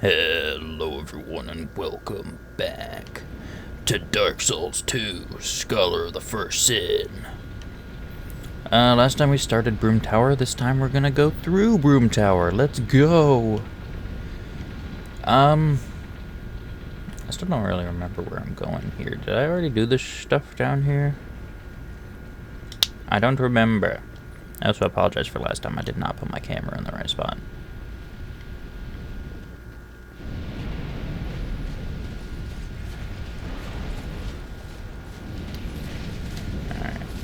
Hello everyone and welcome back to Dark Souls 2, Scholar of the First Sin. Last time we started Brume Tower, this time we're gonna go through Brume Tower. Let's go! I still don't really remember where I'm going here. Did I already do this stuff down here? I don't remember. I also apologize for last time I did not put my camera in the right spot.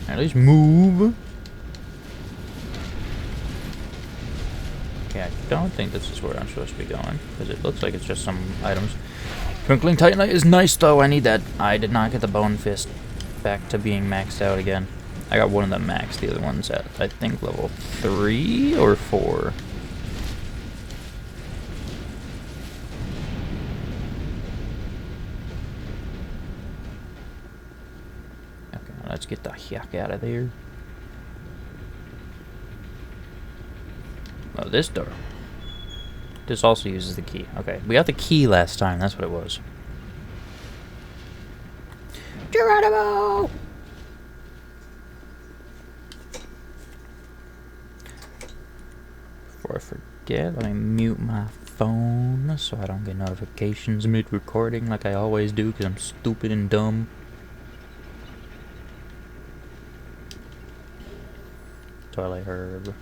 At least move. Okay, I don't think this is where I'm supposed to be going, because it looks like it's just some items. Twinkling Titanite is nice, though. I need that. I did not get the Bone Fist back to being maxed out again. I got one of them maxed. The other one's at, I think, level 3 or 4. Let's get the heck out of there. Oh, this door. This also uses the key. Okay, we got the key last time. That's what it was. Geronimo! Before I forget, let me mute my phone so I don't get notifications mid-recording like I always do because I'm stupid and dumb. Toilet herb.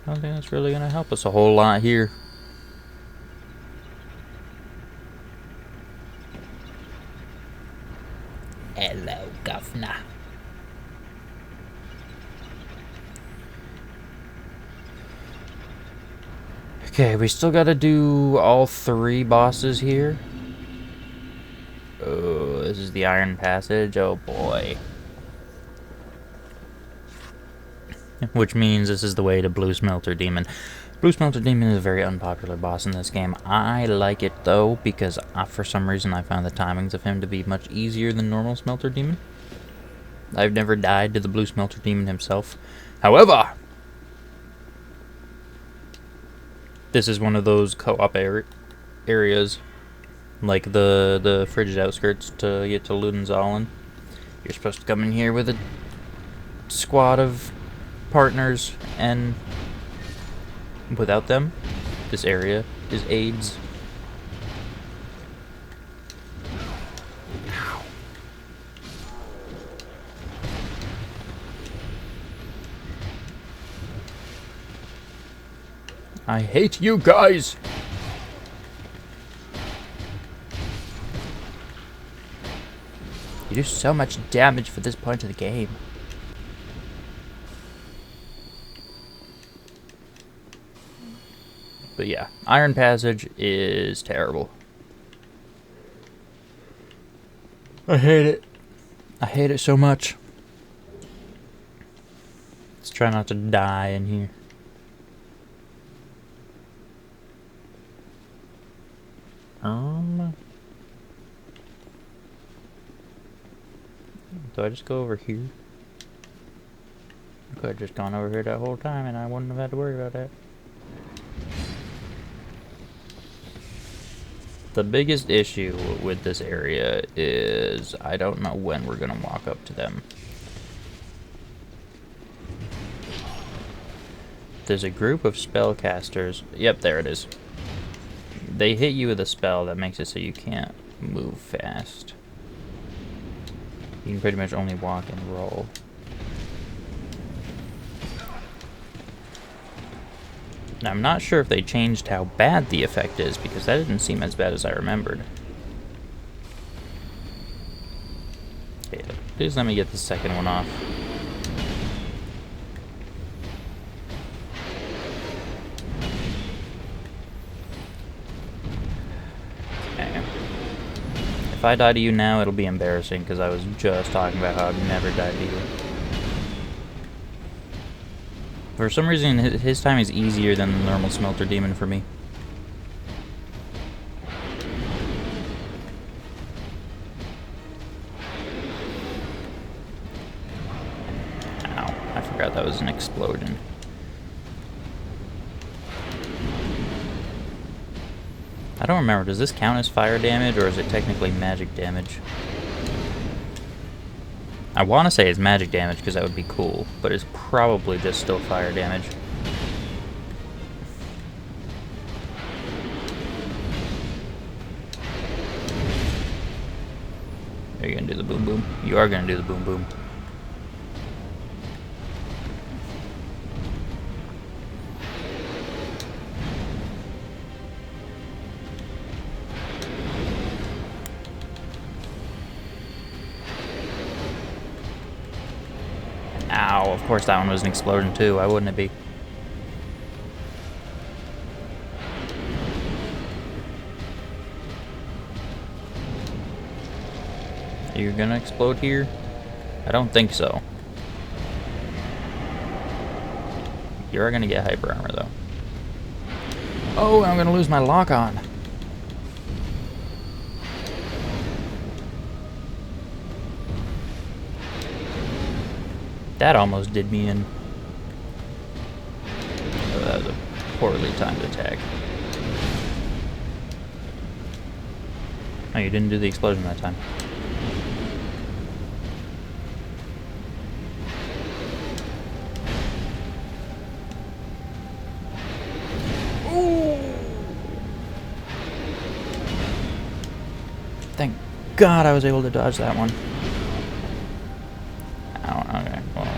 I don't think that's really gonna help us a whole lot here. Hello, governor. Okay, we still gotta do all 3 bosses here. Oh, this is the Iron Passage. Oh boy. Which means this is the way to Blue Smelter Demon. Blue Smelter Demon is a very unpopular boss in this game. I like it though, because for some reason I found the timings of him to be much easier than normal Smelter Demon. I've never died to the Blue Smelter Demon himself. However, this is one of those co-op areas, like the frigid outskirts to get to Ludenzahlen. You're supposed to come in here with a squad of partners, and without them, this area is AIDS. Ow. I hate you guys! You do so much damage for this point of the game. But yeah, Iron Passage is terrible. I hate it. I hate it so much. Let's try not to die in here. Do I just go over here? I could have just gone over here that whole time and I wouldn't have had to worry about that. The biggest issue with this area is I don't know when we're gonna walk up to them. There's a group of spellcasters. Yep, there it is. They hit you with a spell that makes it so you can't move fast. You can pretty much only walk and roll. Now, I'm not sure if they changed how bad the effect is, because that didn't seem as bad as I remembered. Okay, please let me get the second one off. Okay. If I die to you now, it'll be embarrassing, because I was just talking about how I've never died to you. For some reason, his time is easier than the normal Smelter Demon for me. Ow, I forgot that was an explosion. I don't remember. Does this count as fire damage, or is it technically magic damage? I want to say it's magic damage because that would be cool, but it's probably just still fire damage. Are you gonna do the boom boom? You are gonna do the boom boom. Ow, of course that one was an explosion too. Why wouldn't it be? You're gonna explode here? I don't think so. You're gonna get hyper armor though. Oh, I'm gonna lose my lock on. That almost did me in. Oh, that was a poorly timed attack. Oh, you didn't do the explosion that time. Ooh! Thank God I was able to dodge that one. Okay, well.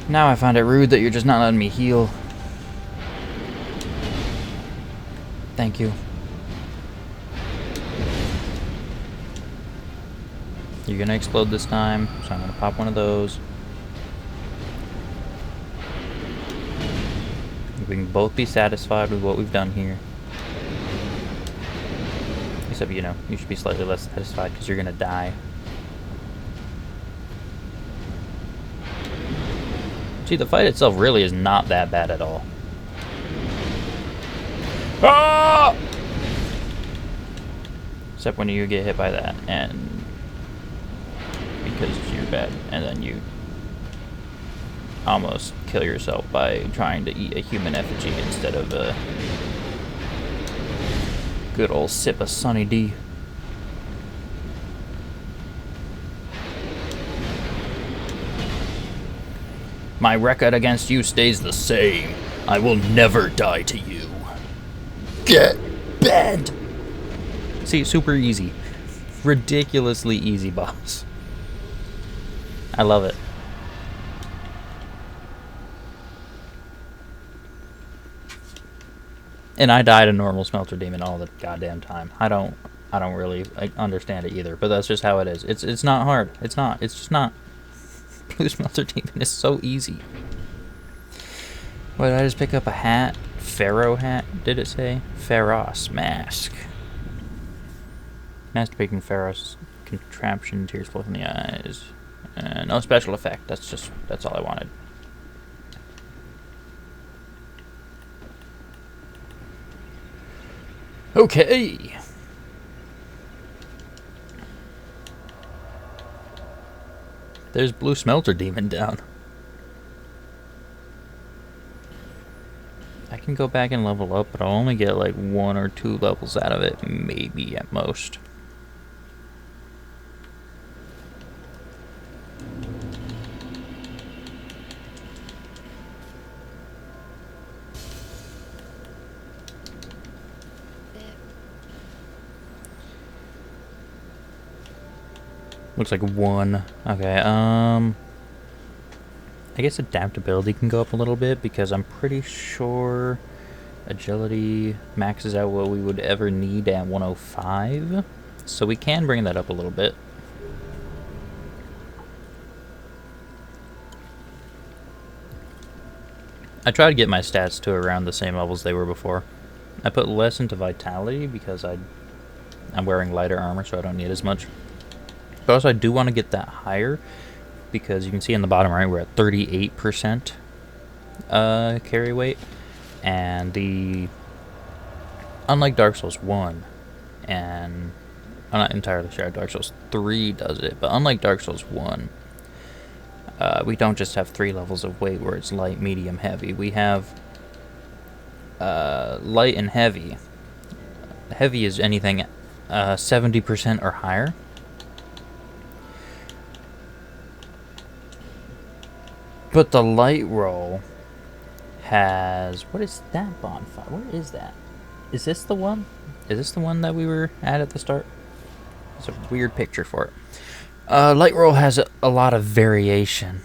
Now I find it rude that you're just not letting me heal. Thank you. You're gonna explode this time, so I'm gonna pop one of those. We can both be satisfied with what we've done here. Except, you know, you should be slightly less satisfied because you're gonna die. See, the fight itself really is not that bad at all. Ah! Except when you get hit by that, and because you're bad, and then you almost kill yourself by trying to eat a human effigy instead of a good old sip of Sunny D. My record against you stays the same. I will never die to you. Get banned! See, super easy. Ridiculously easy boss. I love it. And I died a normal smelter demon all the goddamn time. I don't really understand it either, but that's just how it is. It's not hard. It's just not. Blue smelter demon is so easy. What did I just pick up? A hat? Pharaoh hat, did it say? Pharos mask. Masturbating Pharos contraption, tears flow from the eyes. No special effect. That's all I wanted. Okay. There's Blue Smelter Demon down. I can go back and level up, but I'll only get like 1 or 2 levels out of it, maybe at most. Looks like 1. Okay, I guess adaptability can go up a little bit because I'm pretty sure agility maxes out what we would ever need at 105. So we can bring that up a little bit. I try to get my stats to around the same levels they were before. I put less into vitality because I'm wearing lighter armor, so I don't need as much. But also I do want to get that higher because you can see in the bottom right we're at 38% carry weight, and unlike Dark Souls 1, and I'm not entirely sure how Dark Souls 3 does it, but unlike Dark Souls 1, we don't just have 3 levels of weight where it's light, medium, heavy. We have light and heavy. Heavy is anything 70% or higher. But the light roll has... What is that bonfire? Where is that? Is this the one? Is this the one that we were at the start? It's a weird picture for it. Light roll has a lot of variation.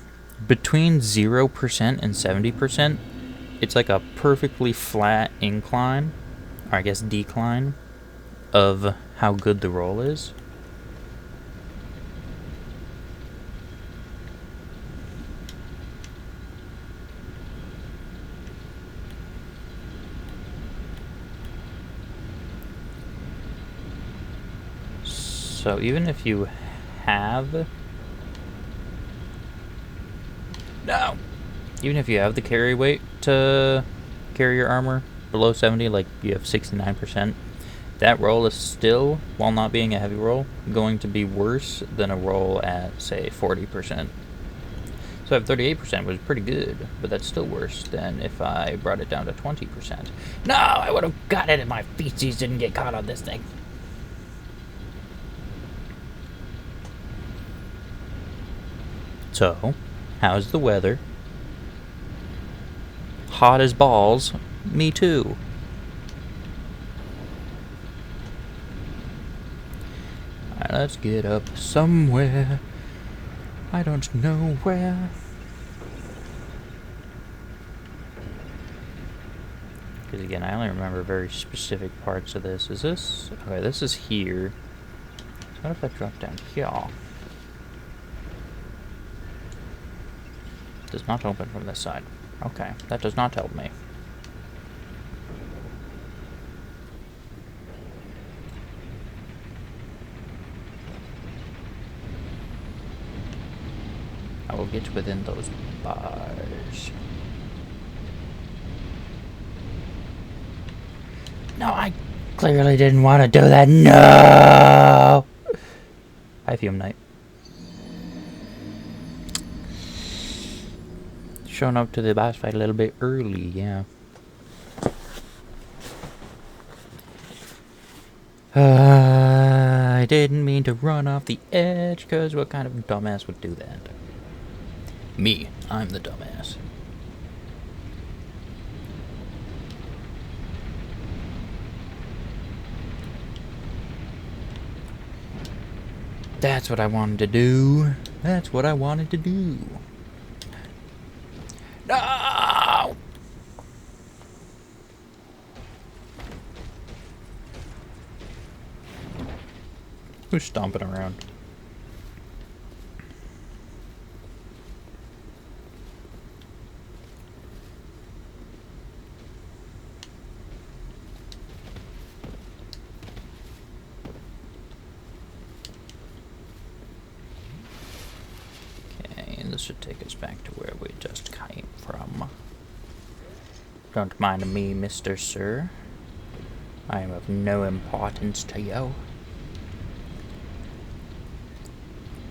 Between 0% and 70%, it's like a perfectly flat incline, or I guess decline, of how good the roll is. So even if you have... No! Even if you have the carry weight to carry your armor below 70, like you have 69%, that roll is still, while not being a heavy roll, going to be worse than a roll at, say, 40%. So if 38% was pretty good, but that's still worse than if I brought it down to 20%. No! I would have got it if my feces didn't get caught on this thing. So, how's the weather? Hot as balls. Me too. Alright, let's get up somewhere. I don't know where. Because again, I only remember very specific parts of this. Is this... Okay, this is here. So what if I drop down here? Does not open from this side. Okay, that does not help me. I will get within those bars. No, I clearly didn't want to do that. No! Hi, Fume Knight. Showing up to the boss fight a little bit early, yeah. I didn't mean to run off the edge, because what kind of dumbass would do that? Me. I'm the dumbass. That's what I wanted to do. That's what I wanted to do. No! Who's stomping around? Okay, this should take us back to where we just came from. Don't mind me, Mr. Sir. I am of no importance to you.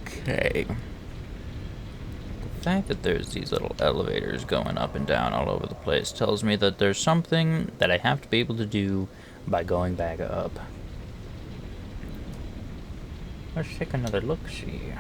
Okay. The fact that there's these little elevators going up and down all over the place tells me that there's something that I have to be able to do by going back up. Let's take another look-see.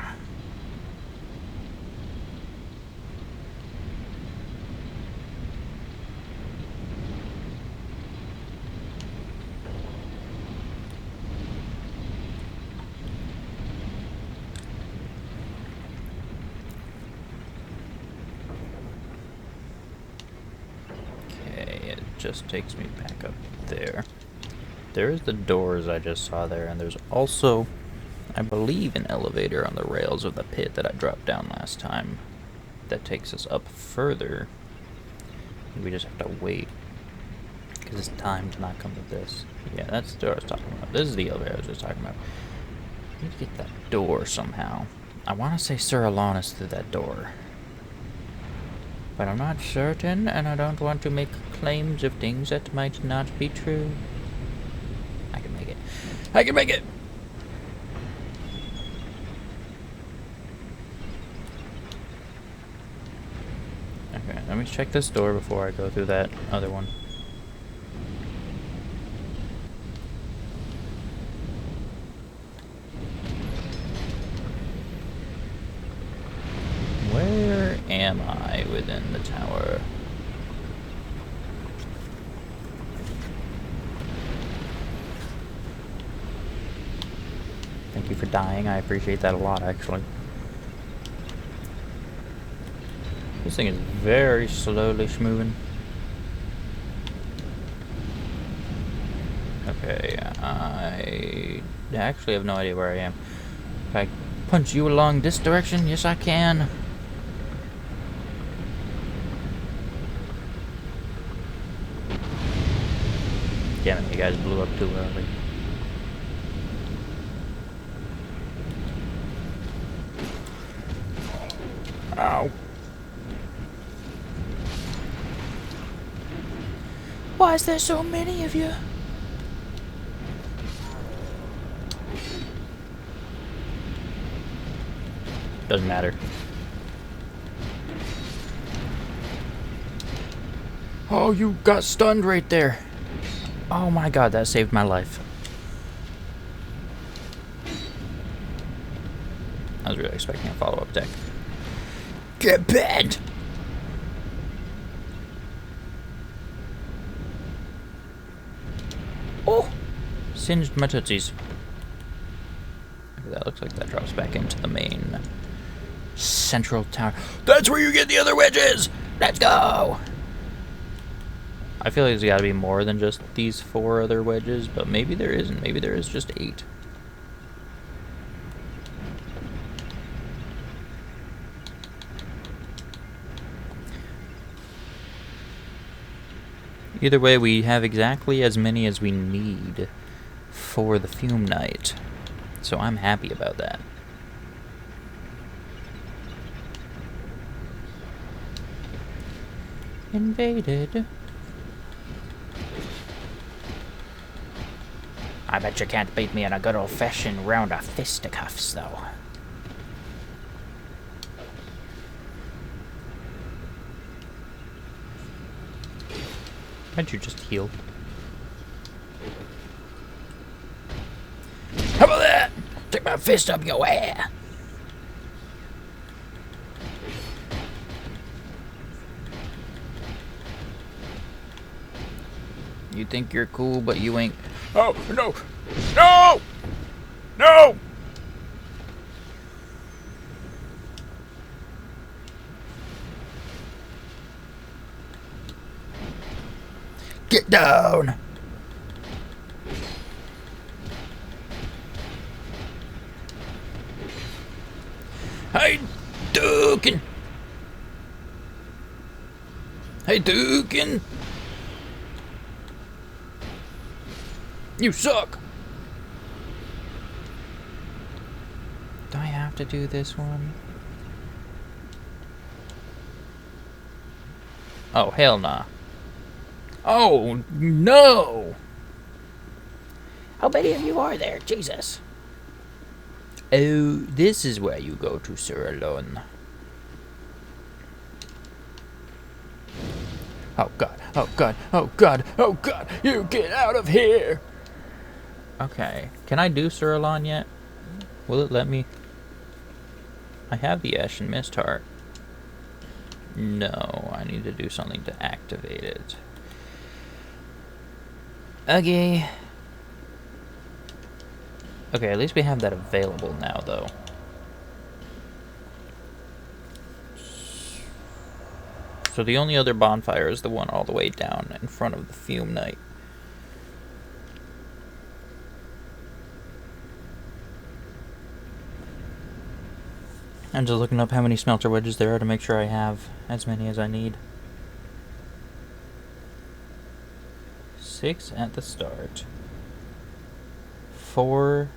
Just takes me back up there. There's the doors I just saw there, and there's also, I believe, an elevator on the rails of the pit that I dropped down last time that takes us up further. We just have to wait, because it's time to not come to this. Yeah, that's the door I was talking about. This is the elevator I was just talking about. I need to get that door somehow. I want to say Sir Alanis through that door, but I'm not certain, and I don't want to make claims of things that might not be true. I can make it. I can make it! Okay, let me check this door before I go through that other one. am I within the tower? Thank you for dying. I appreciate that a lot, actually. This thing is very slowly moving. Okay, I actually have no idea where I am. Can I punch you along this direction? Yes, I can. Damn it, you guys blew up too early. Ow. Why is there so many of you? Doesn't matter. Oh, you got stunned right there. Oh my god, that saved my life. I was really expecting a follow-up deck. Get bent! Oh! Singed my tootsies. Okay, that looks like that drops back into the main central tower. That's where you get the other wedges! Let's go! I feel like there's gotta be more than just these 4 other wedges, but maybe there isn't. Maybe there is just 8. Either way, we have exactly as many as we need for the fume night. So I'm happy about that. Invaded. I bet you can't beat me in a good old-fashioned round of fisticuffs, though. Why'd you just heal? How about that? Take my fist up your ass. You think you're cool, but you ain't. Oh, no! No! No! Get down! Hey, Dukin! Hey, Dukin! You suck! Do I have to do this one? Oh, hell nah. Oh, no! How many of you are there? Jesus. Oh, this is where you go to, Sir Alone. Oh, God. Oh, God. Oh, God. Oh, God. You get out of here! Okay. Can I do Sir Alone yet? Will it let me? I have the Ashen Mist Heart. No, I need to do something to activate it. Okay. Okay, at least we have that available now, though. So the only other bonfire is the one all the way down in front of the Fume Knight. I'm just looking up how many smelter wedges there are to make sure I have as many as I need. 6 at the start. 4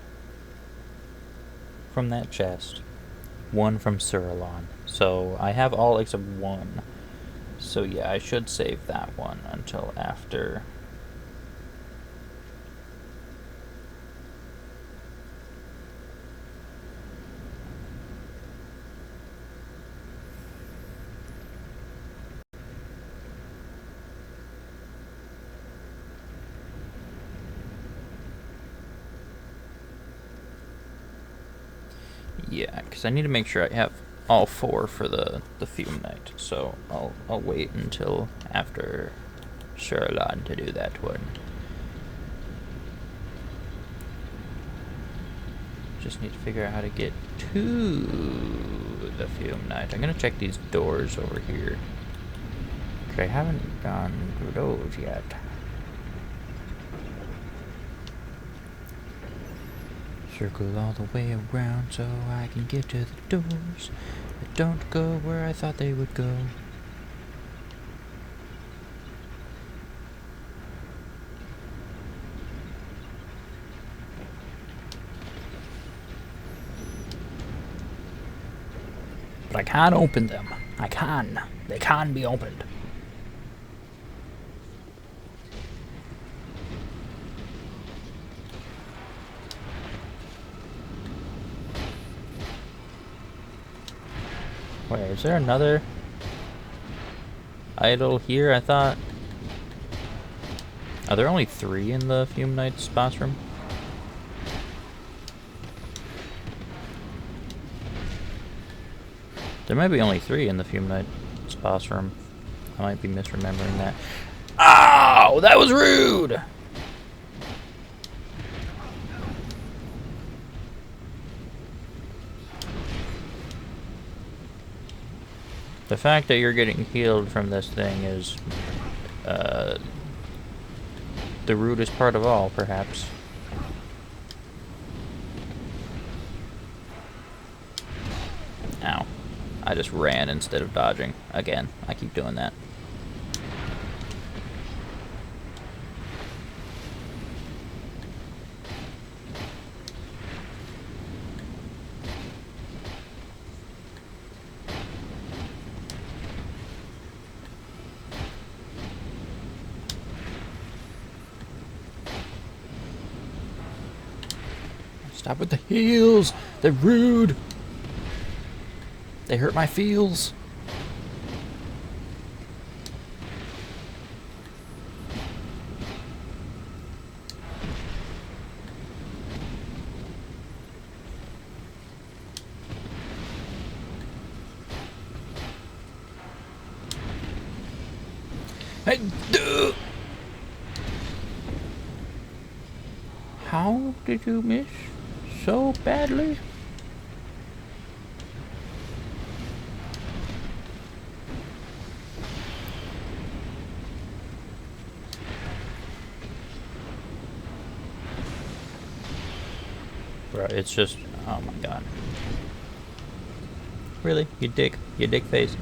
from that chest. 1 from Sir Alone. So I have all except 1. So yeah, I should save that one until after. Yeah, because I need to make sure I have all 4 for the fume night, so I'll wait until after Sherlon to do that one. Just need to figure out how to get to the fume night. I'm gonna check these doors over here. Okay, I haven't gone through those yet. Circle all the way around so I can get to the doors that don't go where I thought they would go. But I can't open them. I can. They can be opened. Wait, is there another idol here? I thought... Are there only 3 in the Fume Knight's boss room? There might be only 3 in the Fume Knight's boss room. I might be misremembering that. Ow! That was rude! The fact that you're getting healed from this thing is the rudest part of all, perhaps. Ow. I just ran instead of dodging. Again, I keep doing that. Stop with the heels! They're rude! They hurt my feels. Hey, how did you miss so badly? Bro, it's just, oh my god. Really? You dick face.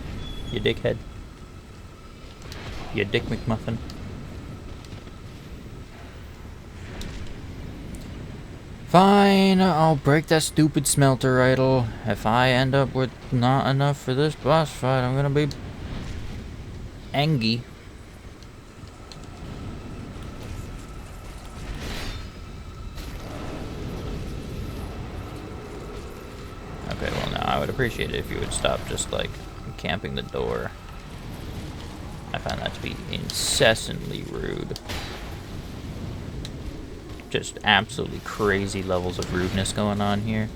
You dickhead. You dick McMuffin. Fine, I'll break that stupid smelter idol. If I end up with not enough for this boss fight, I'm gonna be angry. Okay, well now I would appreciate it if you would stop just like camping the door. I find that to be incessantly rude. Just absolutely crazy levels of rudeness going on here.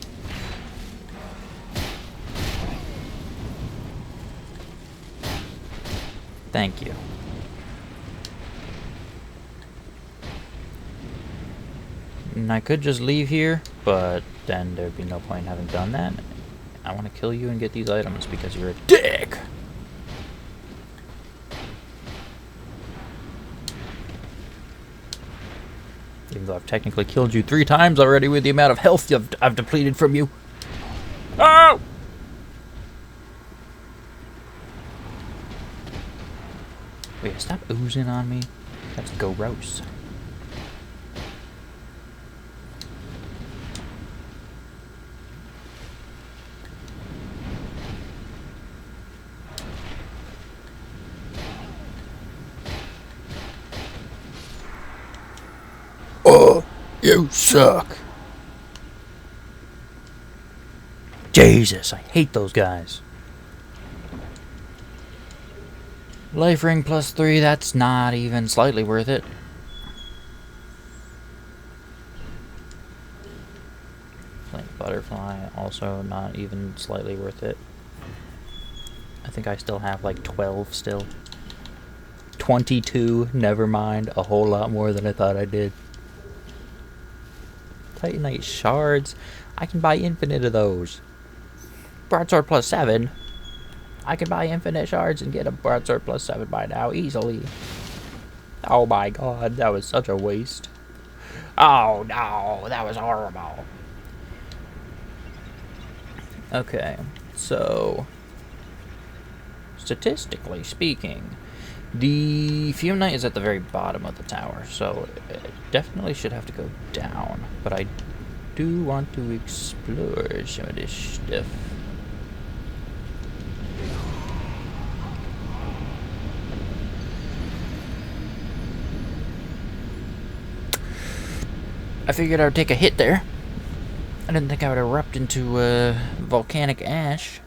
Thank you. And I could just leave here, but then there'd be no point in having done that. I want to kill you and get these items because you're a dick! Even though I've technically killed you 3 times already with the amount of health I've depleted from you. Oh! Wait, stop oozing on me. That's gross. Oh, you suck. Jesus, I hate those guys. Life ring +3, that's not even slightly worth it. Flame butterfly, also not even slightly worth it. I think I still have like 12 still. 22, never mind. A whole lot more than I thought I did. Titanite shards. I can buy infinite of those. Broadsword plus 7. I can buy infinite shards and get a broadsword plus 7 by now, easily. Oh my god, that was such a waste. Oh no, that was horrible. Okay, so... statistically speaking, the Fume is at the very bottom of the tower, so it definitely should have to go down. But I do want to explore some of this stuff. I figured I would take a hit there. I didn't think I would erupt into volcanic ash.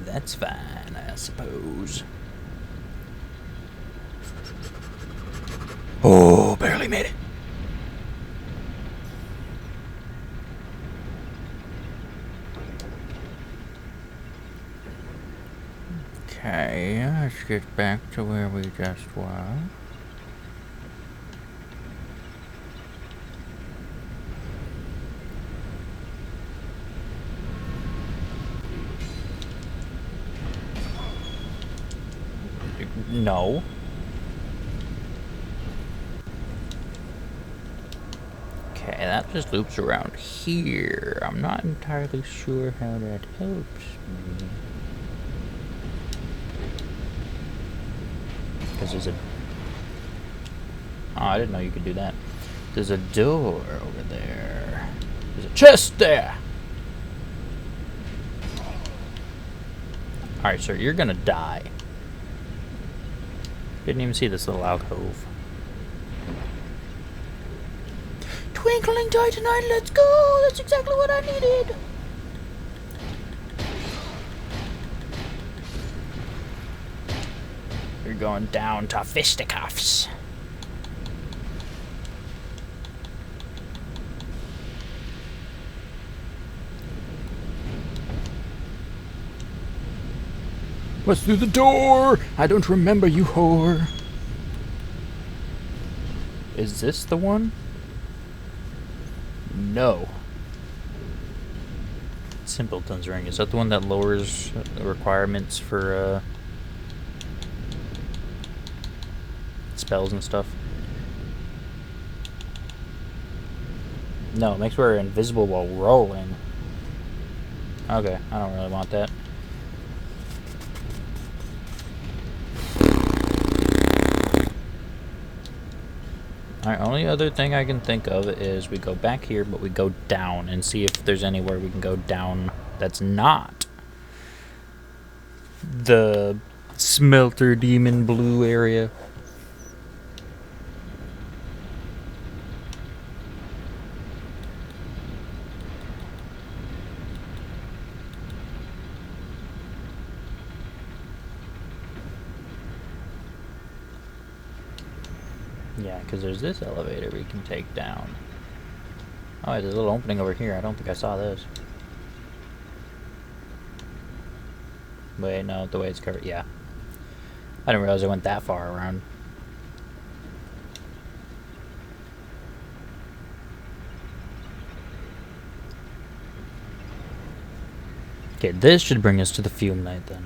That's fine, I suppose. Oh, barely made it. Okay, let's get back to where we just were. No. Okay, that just loops around here. I'm not entirely sure how that helps me. Because there's a... Oh, I didn't know you could do that. There's a door over there. There's a chest there! Alright, sir, you're gonna die. Didn't even see this little alcove. Twinkling Titanite, let's go! That's exactly what I needed! We're going down to fisticuffs. What's through the door? I don't remember, you whore. Is this the one? No. Simpleton's Ring. Is that the one that lowers the requirements for spells and stuff? No, it makes her invisible while rolling. Okay, I don't really want that. Alright, only other thing I can think of is we go back here, but we go down and see if there's anywhere we can go down that's not the Smelter Demon Blue area. Yeah, because there's this elevator we can take down. Oh, there's a little opening over here. I don't think I saw this. Wait, no, the way it's covered. Yeah. I didn't realize I went that far around. Okay, this should bring us to the Fume Night then.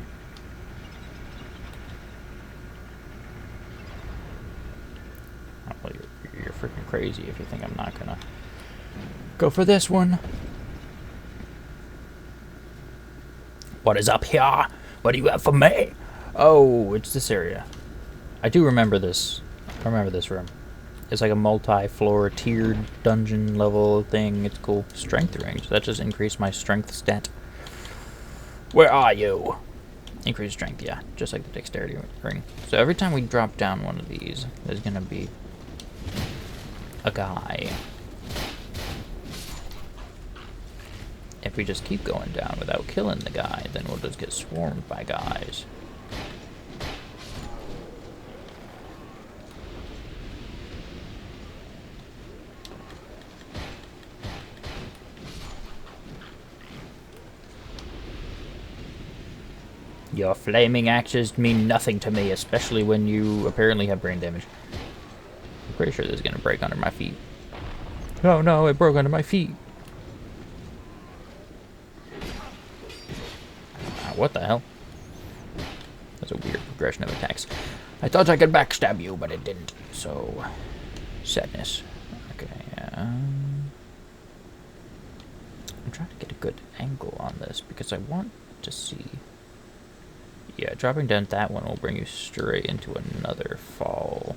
Well, you're freaking crazy if you think I'm not gonna go for this one. What is up here? What do you have for me? Oh, it's this area. I do remember this. I remember this room. It's like a multi-floor tiered dungeon level thing. It's cool. Strength ring. So that just increased my strength stat. Where are you? Increased strength, yeah. Just like the dexterity ring. So every time we drop down one of these, there's gonna be a guy. If we just keep going down without killing the guy, then we'll just get swarmed by guys. Your flaming axes mean nothing to me, especially when you apparently have brain damage. I'm pretty sure this is gonna break under my feet. Oh no, it broke under my feet. What the hell? That's a weird progression of attacks. I thought I could backstab you, but it didn't. So, sadness. Okay, I'm trying to get a good angle on this because I want to see. Yeah, dropping down that one will bring you straight into another fall.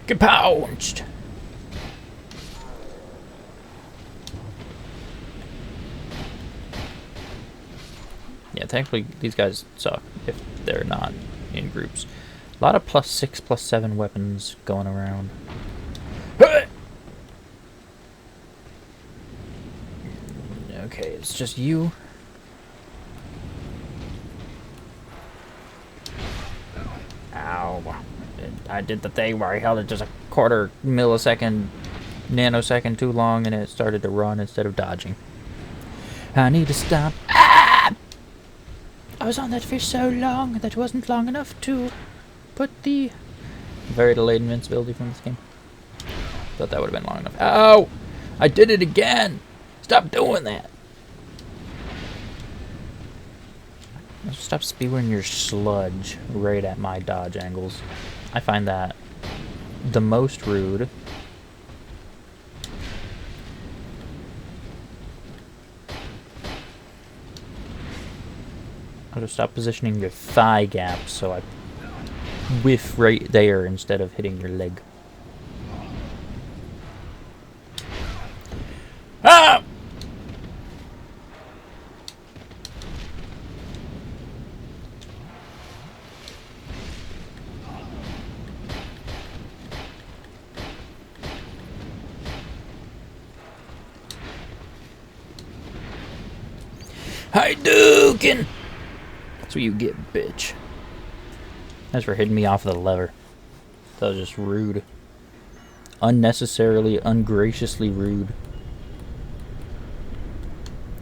Get pounced! Yeah, thankfully these guys suck if they're not in groups. A lot of +6, +7 weapons going around. Okay, it's just you. Ow. I did the thing where I held it just a quarter millisecond, nanosecond too long and it started to run instead of dodging. I need to stop. Ah! I was on that fish so long that wasn't long enough to put the very delayed invincibility from this game. Thought that would have been long enough. Ow! I did it again! Stop doing that! Stop spewing your sludge right at my dodge angles. I find that the most rude. I'll just stop positioning your thigh gap so I whiff right there instead of hitting your leg. Ah! Hadouken! That's what you get, bitch. That's for hitting me off the lever. That was just rude. Unnecessarily, ungraciously rude.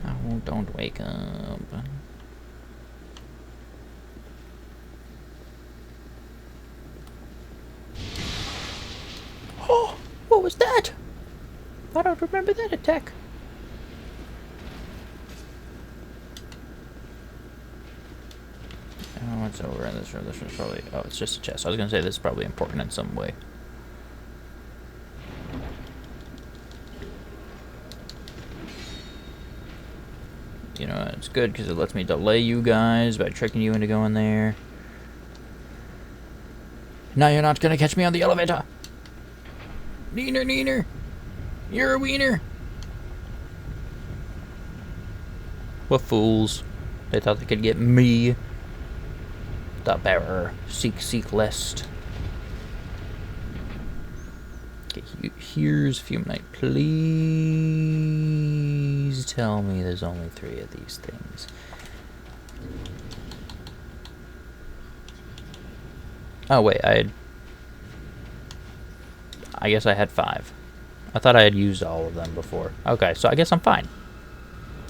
Oh, don't wake up. Oh, what was that? I don't remember that attack. Oh, what's over in this room? This room's probably... Oh, it's just a chest. I was going to say this is probably important in some way. You know, it's good because it lets me delay you guys by tricking you into going there. Now you're not going to catch me on the elevator. Neener, neener. You're a wiener. What fools. They thought they could get me. The bearer. Seek, seek lest. Okay, here's Fume Knight. Please tell me there's only 3 of these things. Oh, wait, I guess I had 5. I thought I had used all of them before. Okay, so I guess I'm fine.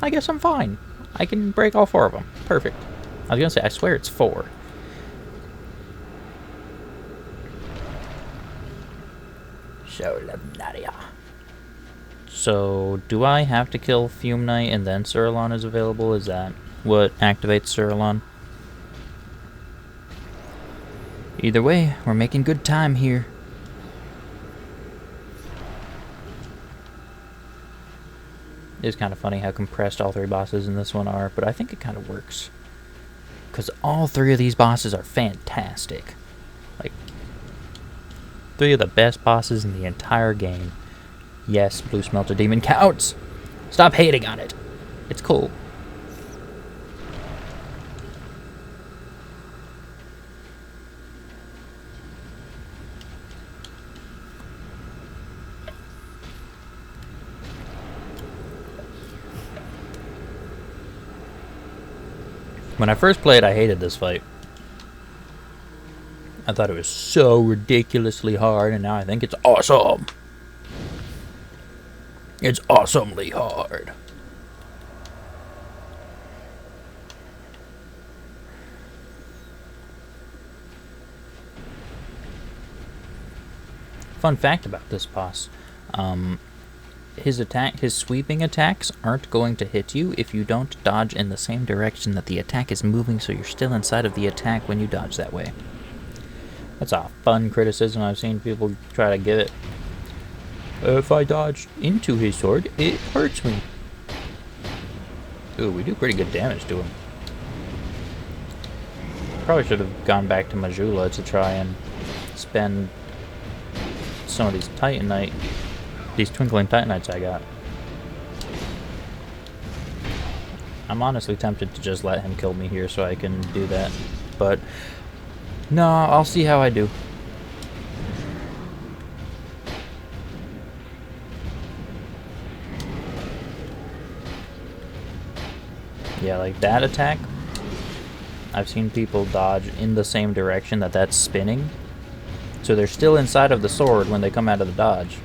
I guess I'm fine. I can break all 4 of them. Perfect. I was gonna say, I swear it's 4. So, do I have to kill Fume Knight and then Surlon is available? Is that what activates Surlon? Either way, we're making good time here. It's kind of funny how compressed all 3 bosses in this one are, but I think it kind of works. Because all 3 of these bosses are fantastic. Like, 3 of the best bosses in the entire game. Yes, Blue Smelter Demon counts! Stop hating on it! It's cool. When I first played, I hated this fight. I thought it was so ridiculously hard, and now I think it's awesome. It's awesomely hard. Fun fact about this boss. His sweeping attacks aren't going to hit you if you don't dodge in the same direction that the attack is moving, so you're still inside of the attack when you dodge that way. That's a fun criticism I've seen people try to give it. If I dodge into his sword, it hurts me. Ooh, we do pretty good damage to him. Probably should have gone back to Majula to try and spend some of these these twinkling titanites I got. I'm honestly tempted to just let him kill me here so I can do that, but no, I'll see how I do. Yeah, like that attack, I've seen people dodge in the same direction that that's spinning, so they're still inside of the sword when they come out of the dodge.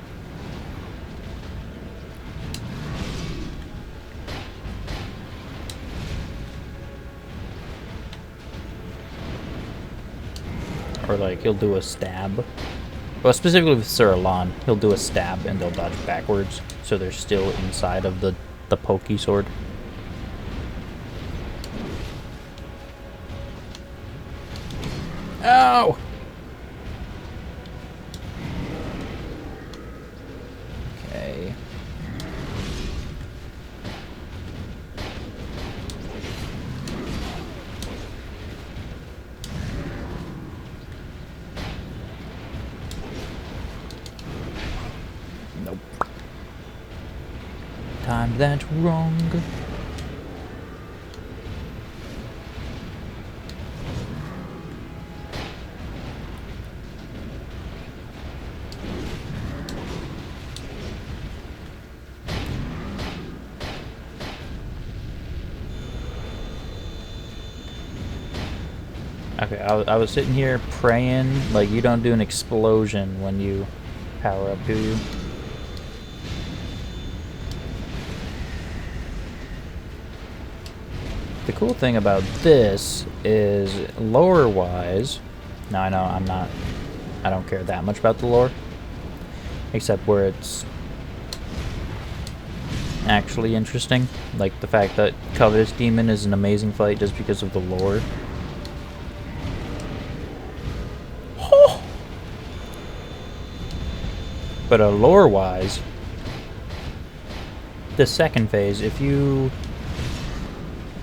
Or like he'll do a stab. Well, specifically with Sir Alan, he'll do a stab and they'll dodge backwards, so they're still inside of the pokey sword. Ow! Okay. Nope. Timed that wrong. Okay, I was sitting here praying, like, you don't do an explosion when you power up, do you? The cool thing about this is, lore-wise, now I know I don't care that much about the lore, except where it's actually interesting, like the fact that Covetous Demon is an amazing fight just because of the lore. But lore-wise, the second phase, if you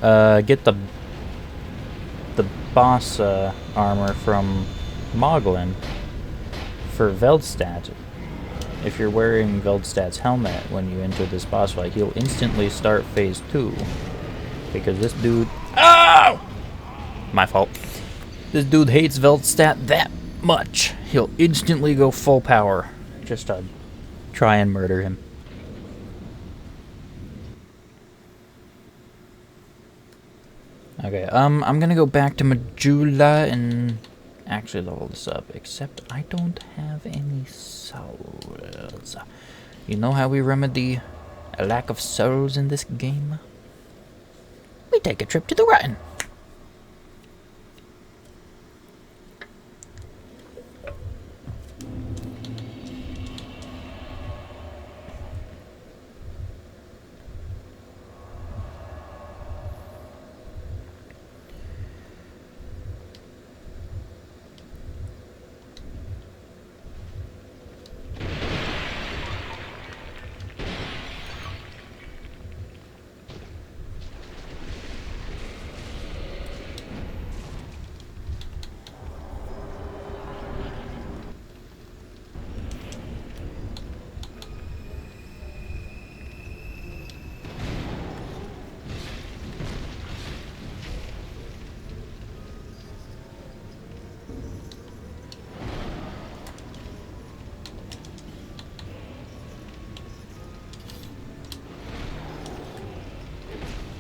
get the boss armor from Moglin for Veldstad, if you're wearing Veldstad's helmet when you enter this boss fight, he'll instantly start phase 2. Because this dude... Oh! My fault. This dude hates Veldstad that much. He'll instantly go full power just to try and murder him. Okay, I'm gonna go back to Majula and actually level this up, except I don't have any souls. You know how we remedy a lack of souls in this game? We take a trip to the Rotten.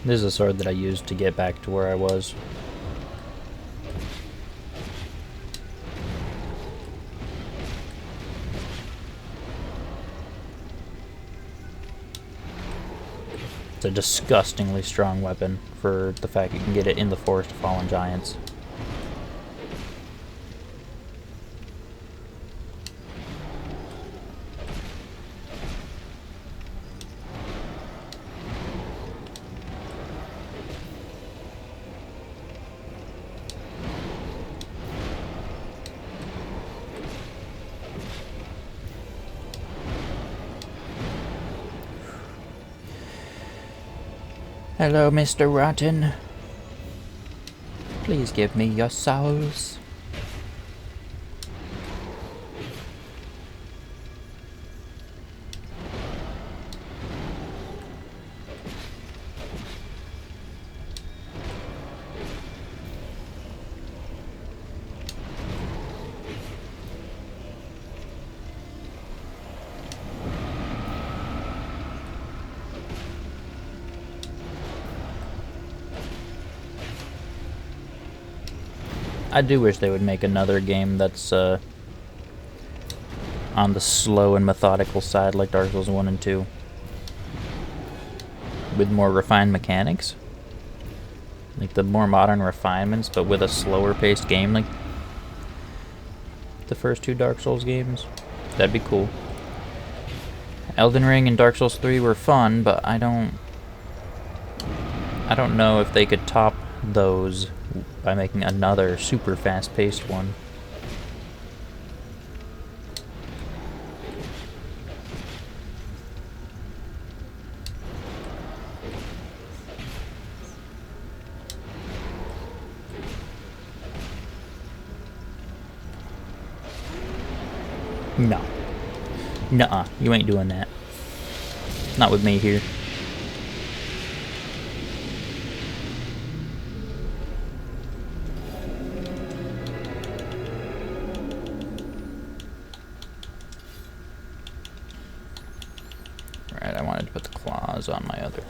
This is a sword that I used to get back to where I was. It's a disgustingly strong weapon for the fact you can get it in the Forest of Fallen Giants. Hello, Mr. Rotten. Please give me your souls. I do wish they would make another game that's on the slow and methodical side like Dark Souls 1 and 2. With more refined mechanics. Like the more modern refinements, but with a slower paced game like the first two Dark Souls games. That'd be cool. Elden Ring and Dark Souls 3 were fun, but I don't know if they could top those by making another super fast-paced one. No. Nuh-uh. You ain't doing that. Not with me here. Right, I wanted to put the claws on my other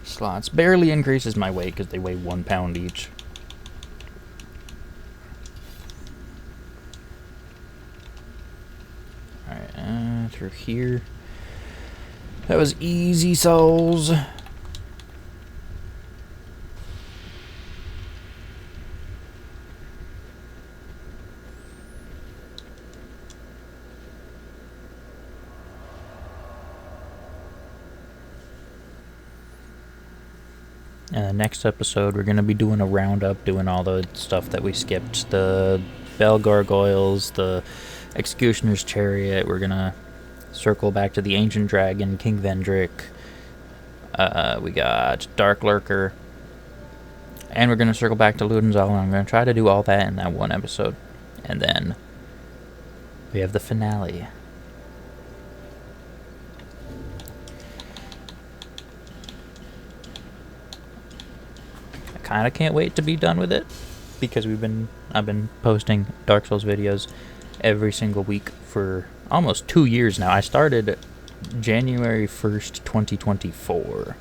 slots. Barely increases my weight because they weigh 1 pound each. Alright, through here. That was easy, souls. And the next episode, we're going to be doing a roundup, doing all the stuff that we skipped. The Bell Gargoyles, the Executioner's Chariot. We're going to circle back to the Ancient Dragon, King Vendrick. We got Dark Lurker. And we're going to circle back to Ludenzala. I'm going to try to do all that in that one episode. And then we have the finale. Kind of can't wait to be done with it because I've been posting Dark Souls videos every single week for almost 2 years now. I started January 1st, 2024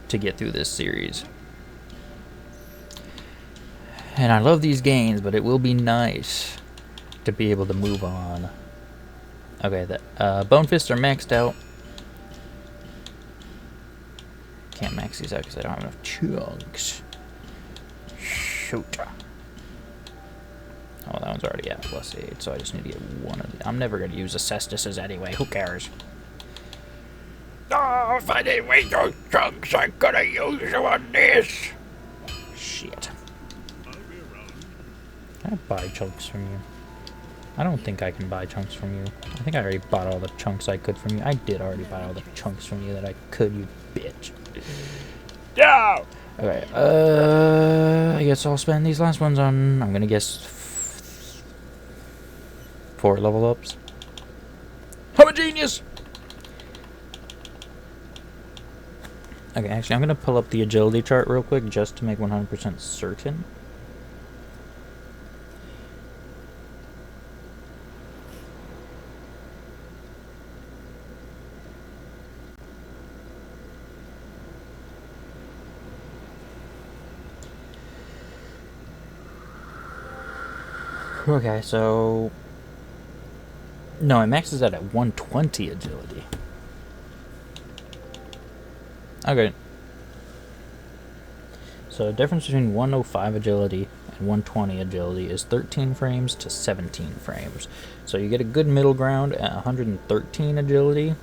to get through this series. And I love these games, but it will be nice to be able to move on. Okay, the Bone Fists are maxed out. Can't max these out because I don't have enough chunks. Shoot. Oh, that one's already at +8, so I just need to get one of these. I'm never going to use the cestises anyway. Who cares? Oh, if I didn't waste those chunks, I could have used them on this. Shit. Can I buy chunks from you? I don't think I can buy chunks from you. I think I already bought all the chunks I could from you. I did already buy all the chunks from you that I could, you bitch. No! Okay, I guess I'll spend these last ones on, I'm gonna guess, 4 level ups. I'm a genius! Okay, actually, I'm gonna pull up the agility chart real quick just to make 100% certain. Okay, so... No, it maxes out at 120 agility. Okay, So the difference between 105 agility and 120 agility is 13 frames to 17 frames. So you get a good middle ground at 113 agility,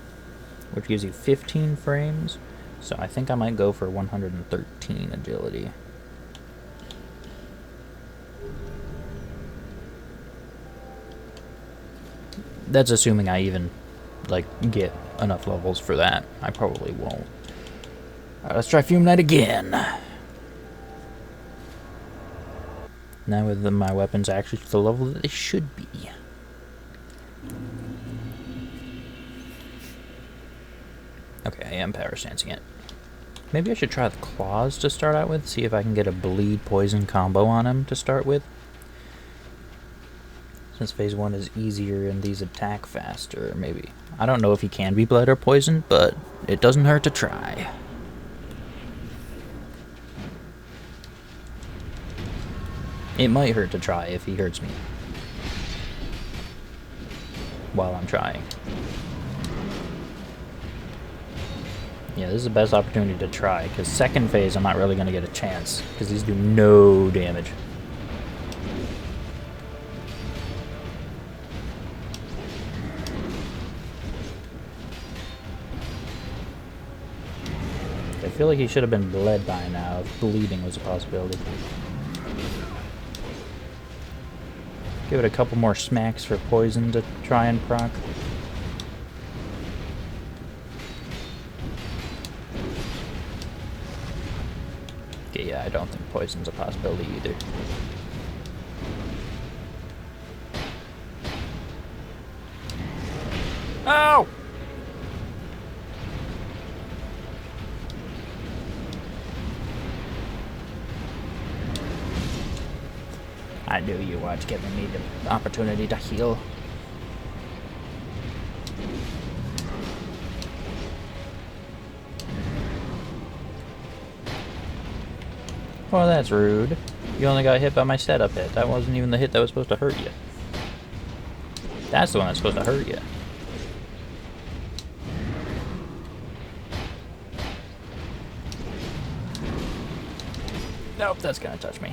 which gives you 15 frames. So I think I might go for 113 agility. That's assuming I even, like, get enough levels for that. I probably won't. Alright, let's try Fume Knight again. Now with my weapons actually to the level that they should be. Okay, I am power stancing it. Maybe I should try the claws to start out with, see if I can get a bleed poison combo on him to start with. Since phase 1 is easier and these attack faster, maybe. I don't know if he can be bled or poisoned, but it doesn't hurt to try. It might hurt to try if he hurts me while I'm trying. Yeah, this is the best opportunity to try, because second phase I'm not really going to get a chance, because these do no damage. I feel like he should have been bled by now if bleeding was a possibility. Give it a couple more smacks for poison to try and proc. Okay, yeah, I don't think poison's a possibility either. Oh! I knew you weren't giving me the opportunity to heal. Well, that's rude. You only got hit by my setup hit. That wasn't even the hit that was supposed to hurt you. That's the one that's supposed to hurt you. Nope, that's gonna touch me.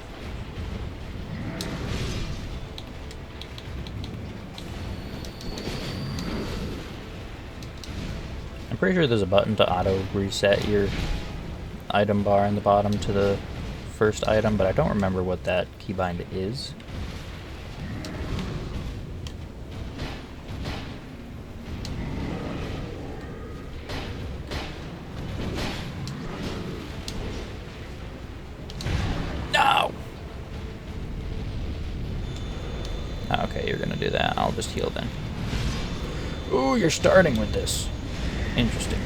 I'm pretty sure there's a button to auto reset your item bar in the bottom to the first item, but I don't remember what that keybind is. No! Okay, you're gonna do that. I'll just heal then. Ooh, you're starting with this. Interesting.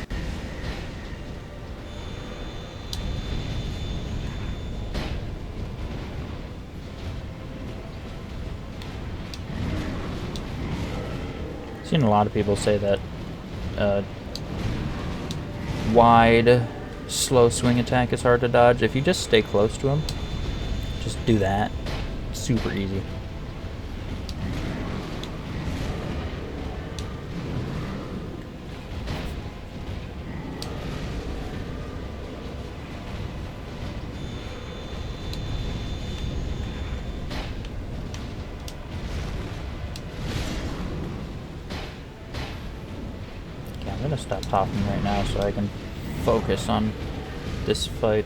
I've seen a lot of people say that wide, slow swing attack is hard to dodge. If you just stay close to him, just do that. Super easy. I'm gonna stop talking right now so I can focus on this fight.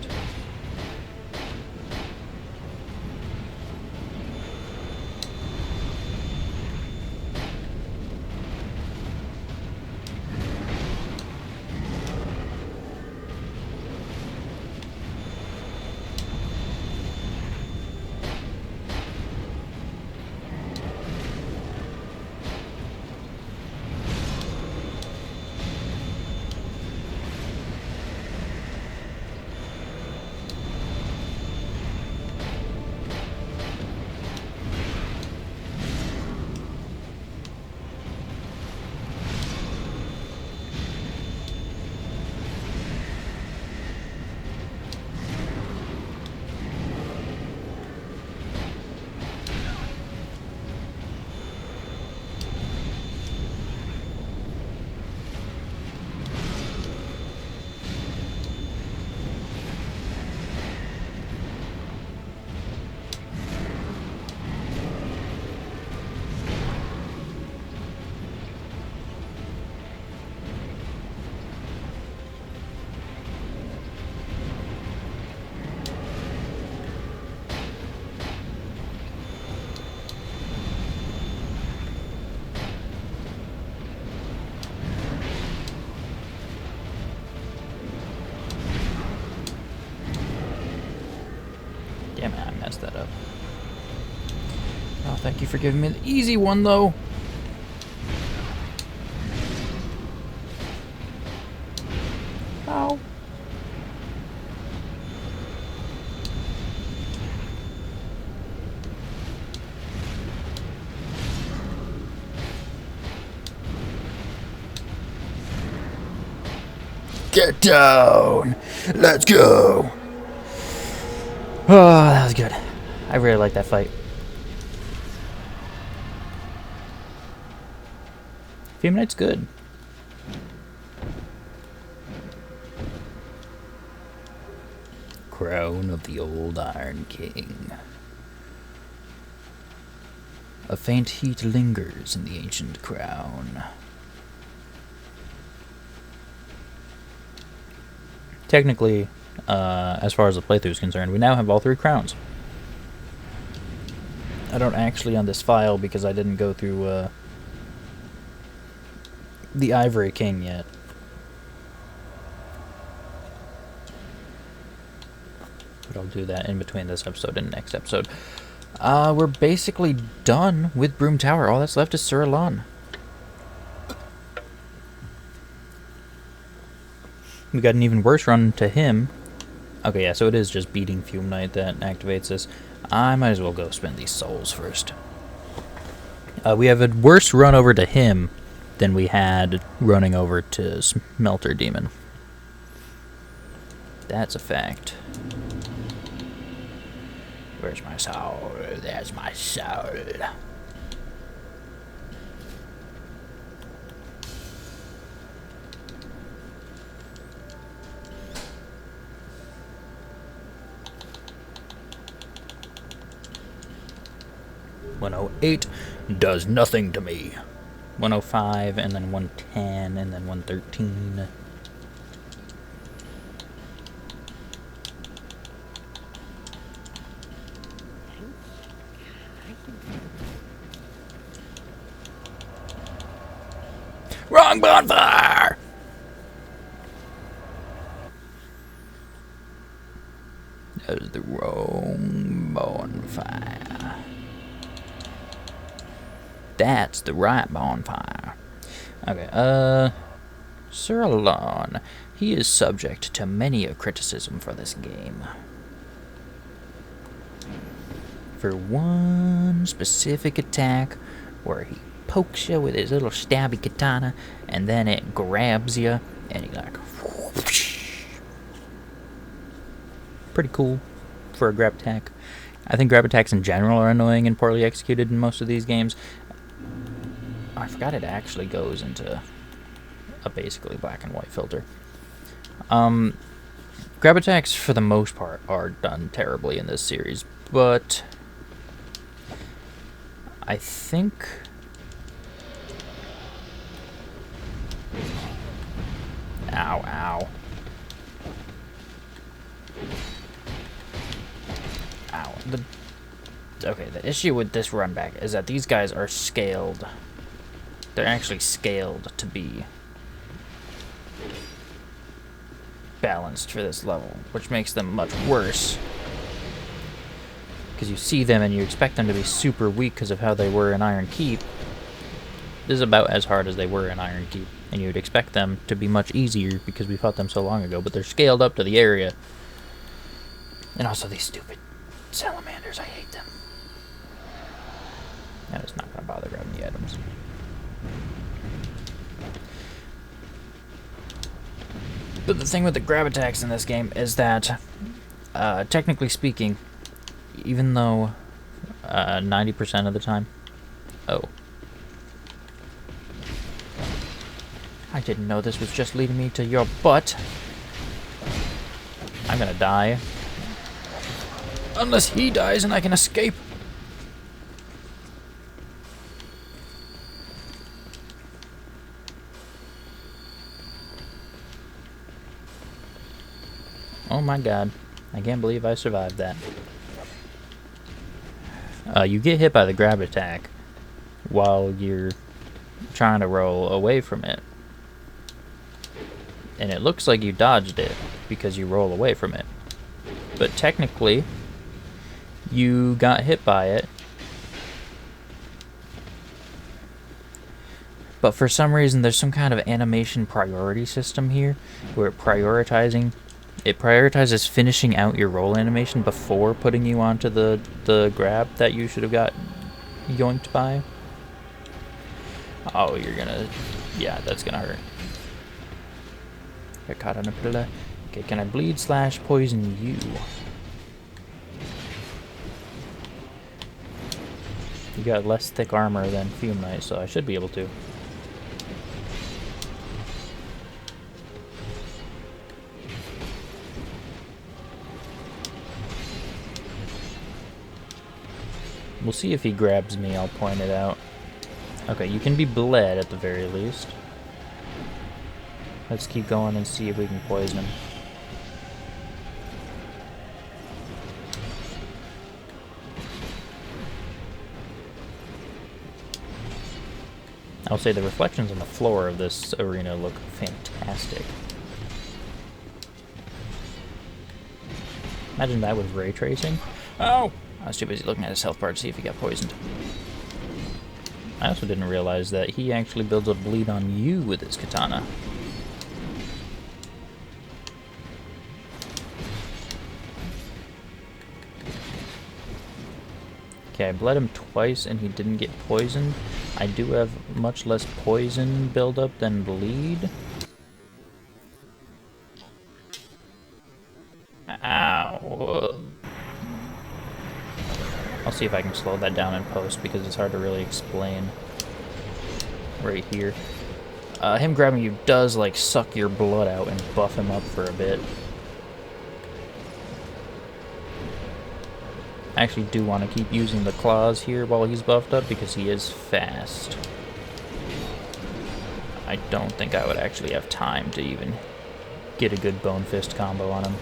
that up. Oh, thank you for giving me the easy one, though. Ow. Get down! Let's go! Oh, that was good. I really like that fight. Fume Knight's good. Crown of the Old Iron King. A faint heat lingers in the ancient crown. Technically, as far as the playthrough is concerned, we now have all 3 crowns. I don't actually on this file because I didn't go through the Ivory King yet. But I'll do that in between this episode and next episode. We're basically done with Brume Tower. All that's left is Sir Alon. We got an even worse run to him. Okay, yeah, so it is just beating Fume Knight that activates this. I might as well go spend these souls first. We have a worse run over to him than we had running over to Smelter Demon. That's a fact. Where's my soul? There's my soul. $108 does nothing to me. 105 and then 110 and then 113. Wrong bonfire! That was the wrong bonfire. That's the right bonfire. Okay, Sir Alon. He is subject to many a criticism for this game. For one specific attack where he pokes you with his little stabby katana and then it grabs you and he like whoosh. Pretty cool for a grab attack. I think grab attacks in general are annoying and poorly executed in most of these games. I forgot it actually goes into a basically black and white filter. Grab attacks for the most part are done terribly in this series, but I think ow. Okay, the issue with this run back is that these guys are scaled. They're actually scaled to be balanced for this level, which makes them much worse. Because you see them and you expect them to be super weak because of how they were in Iron Keep. This is about as hard as they were in Iron Keep, and you'd expect them to be much easier because we fought them so long ago, but they're scaled up to the area. And also these stupid salamanders, I hate them. I'm just not going to bother grabbing the items. But the thing with the grab attacks in this game is that, technically speaking, even though 90% of the time... Oh. I didn't know this was just leading me to your butt. I'm gonna die. Unless he dies and I can escape. Oh my god. I can't believe I survived that. You get hit by the grab attack while you're trying to roll away from it. And it looks like you dodged it because you roll away from it. But technically, you got hit by it, but for some reason there's some kind of animation priority system here where it prioritizes finishing out your roll animation before putting you onto the grab that you should have got yoinked by. Oh, you're gonna... yeah, that's gonna hurt. Got caught on a pillar. Okay, can I bleed / poison you? You got less thick armor than Fume Knight, so I should be able to. We'll see if he grabs me, I'll point it out. Okay, you can be bled at the very least. Let's keep going and see if we can poison him. I'll say the reflections on the floor of this arena look fantastic. Imagine that with ray tracing. Oh! I was too busy looking at his health bar to see if he got poisoned. I also didn't realize that he actually builds a bleed on you with his katana. Okay, I bled him twice and he didn't get poisoned. I do have much less poison buildup than bleed. Ow. I'll see if I can slow that down in post because it's hard to really explain right here. Him grabbing you does like suck your blood out and buff him up for a bit. I actually do want to keep using the claws here while he's buffed up because he is fast. I don't think I would actually have time to even get a good bone fist combo on him.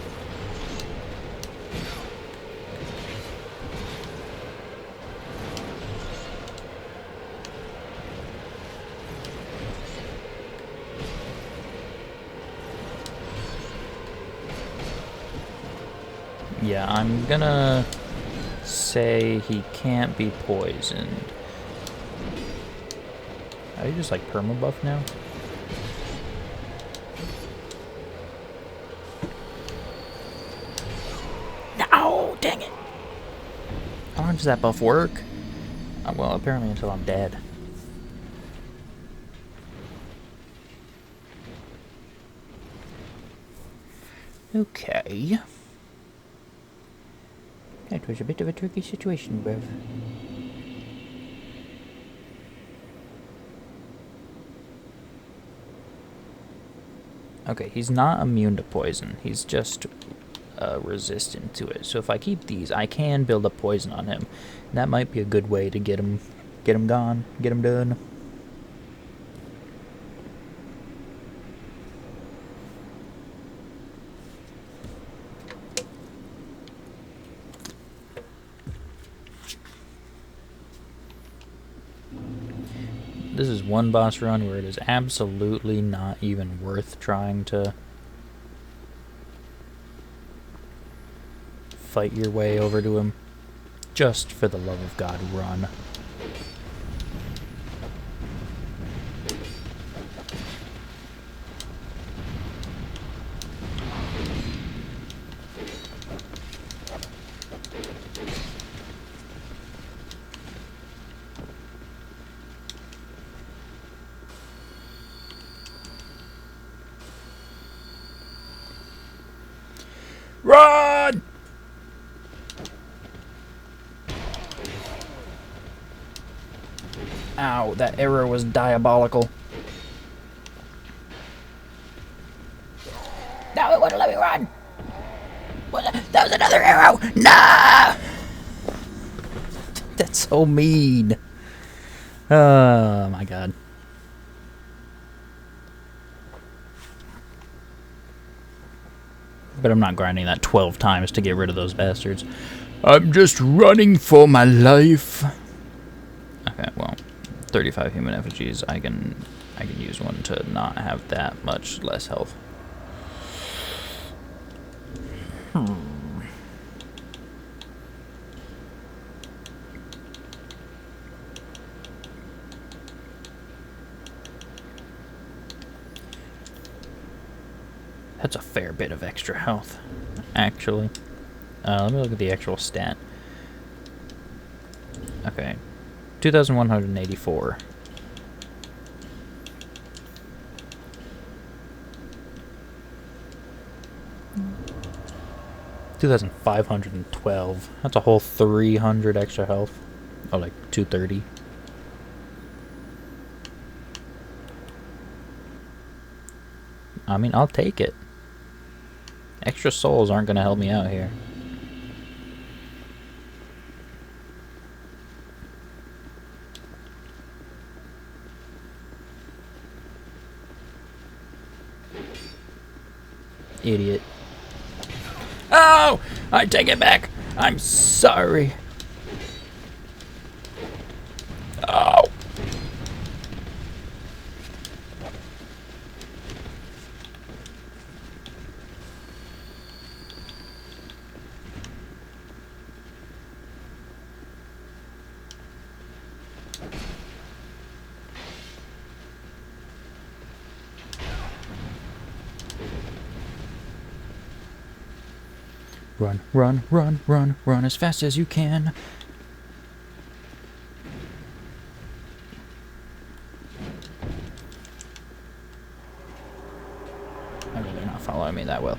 Yeah, I'm gonna say he can't be poisoned. Are you just like permabuff now? No, dang it! How long does that buff work? Well, apparently until I'm dead. Okay. That was a bit of a tricky situation, bruv. Okay, he's not immune to poison. He's just resistant to it. So if I keep these, I can build up poison on him. And that might be a good way to get him gone, get him done. This is one boss run where it is absolutely not even worth trying to fight your way over to him. Just for the love of God, run. Run! Ow, that arrow was diabolical. No, it wouldn't let me run! That was another arrow! No! That's so mean. Oh my god. But I'm not grinding that 12 times to get rid of those bastards. I'm just running for my life. Okay, well, 35 human effigies. I can use one to not have that much less health. That's a fair bit of extra health, actually. Let me look at the actual stat. Okay. 2,184. $2,512. That's a whole 300 extra health. Oh, like 230. I mean, I'll take it. Extra souls aren't going to help me out here. Idiot. Oh! I take it back. I'm sorry. Oh! Run, run, run, run, run as fast as you can. I mean, they're not following me that well.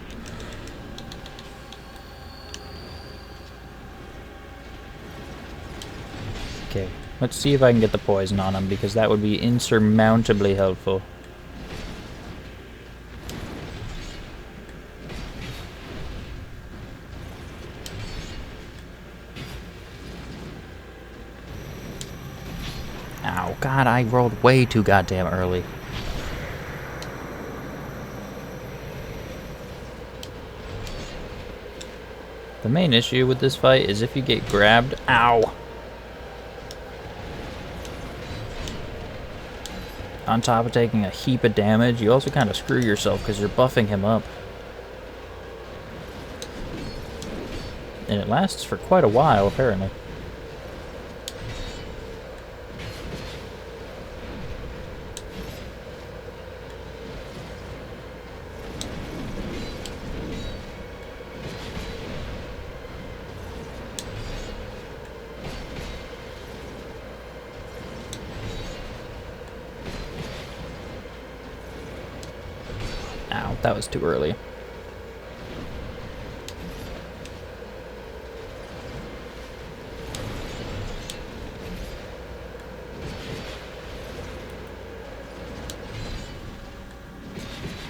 Okay, let's see if I can get the poison on him, because that would be insurmountably helpful. Ow, God, I rolled way too goddamn early. The main issue with this fight is if you get grabbed, ow! On top of taking a heap of damage, you also kind of screw yourself because you're buffing him up. And it lasts for quite a while, apparently. Ow, that was too early.